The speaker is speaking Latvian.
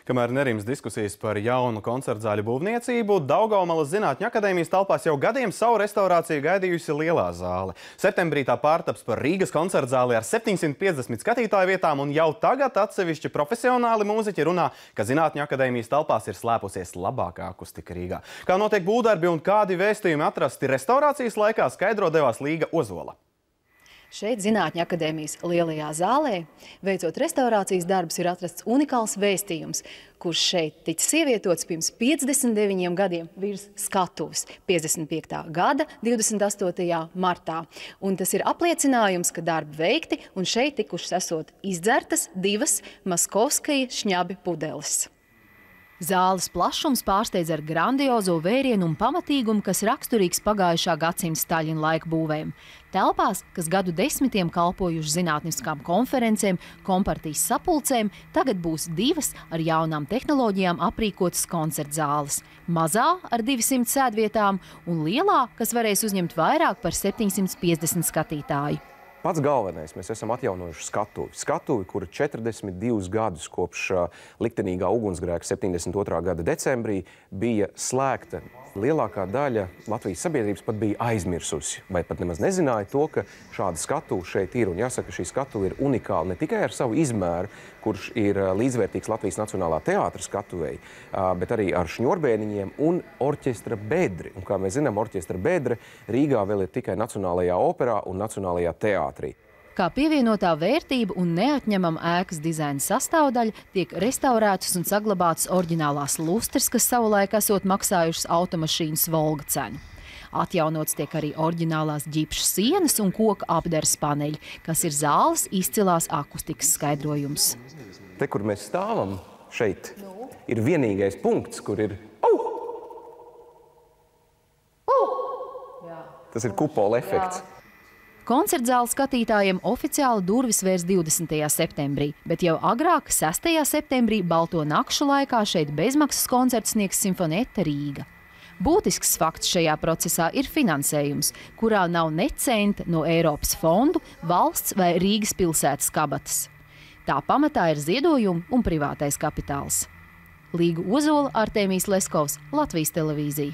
Kamēr nerims diskusijas par jaunu koncertzāļu būvniecību, Daugavmalas Zinātņu akadēmijas telpās jau gadiem savu restaurāciju gaidījusi lielā zāle. Septembrī tā pārtaps par Rīgas koncertzāli ar 750 skatītāju vietām, un jau tagad atsevišķi profesionāli mūziķi runā, ka Zinātņu akadēmijas telpās ir slēpusies labākā akustika Rīgā. Kā notiek būvdarbi un kādi vēstījumi atrasti restaurācijas laikā, skaidro devās Līga Ozola. Šeit Zinātņu akadēmijas lielajā zālē, veicot restaurācijas darbus, ir atrasts unikāls vēstījums, kurš šeit ticis ievietots pirms 59 gadiem virs skatuves 55. gada 28. martā. Un tas ir apliecinājums, ka darbi veikti un šeit tikušas esot izdzertas 2 Maskovskaja šņabi pudeles. Zāles plašums pārsteidz ar grandiozo vērienu un pamatīgumu, kas raksturīgs pagājušā gadsimta Staļina laika būvēm. Telpās, kas gadu desmitiem kalpojuši zinātniskām konferencēm, kompartijas sapulcēm, tagad būs 2 ar jaunām tehnoloģijām aprīkotas koncertzāles. Mazā ar 200 sēdvietām un lielā, kas varēs uzņemt vairāk par 750 skatītāju. Pats galvenais, mēs esam atjaunojuši skatuvi. Skatuvi, kura 42 gadus kopš liktenīgā ugunsgrēka 72. gada decembrī bija slēgta. Lielākā daļa Latvijas sabiedrības pat bija aizmirsusi, vai pat nemaz nezināja to, ka šāda skatuve šeit ir. Un jāsaka, šī skatuve ir unikāla ne tikai ar savu izmēru, kurš ir līdzvērtīgs Latvijas Nacionālā teātra skatuvei, bet arī ar šņurbēniņiem un orķestra bedri. Un kā mēs zinām, orķestra bedre Rīgā vēl ir tikai Nacionālajā operā un Nacionālajā teātrī. Kā pievienotā vērtība un neatņemama ēkas dizaina sastāvdaļa tiek restaurētas un saglabātas oriģinālās lustras, kas savulaik esot maksājušas automašīnas Volga cenu. Atjaunots tiek arī oriģinālās ģipšu sienas un koka apdares paneļi, kas ir zāles izcilās akustikas skaidrojums. Te, kur mēs stāvam, šeit ir vienīgais punkts, kur ir Tas ir kupola efekts. Koncertzāle skatītājiem oficiāli durvis vērs 20. septembrī, bet jau agrāk, 6. septembrī, Balto nakšu laikā šeit bezmaksas koncerts sniegs Simfonēta Rīga. Būtisks fakts šajā procesā ir finansējums, kurā nav ne centa no Eiropas fondu, valsts vai Rīgas pilsētas kabatas. Tā pamatā ir ziedojumi un privātais kapitāls. Līga Ozola, Artēmijs Leskovs, Latvijas televīzija.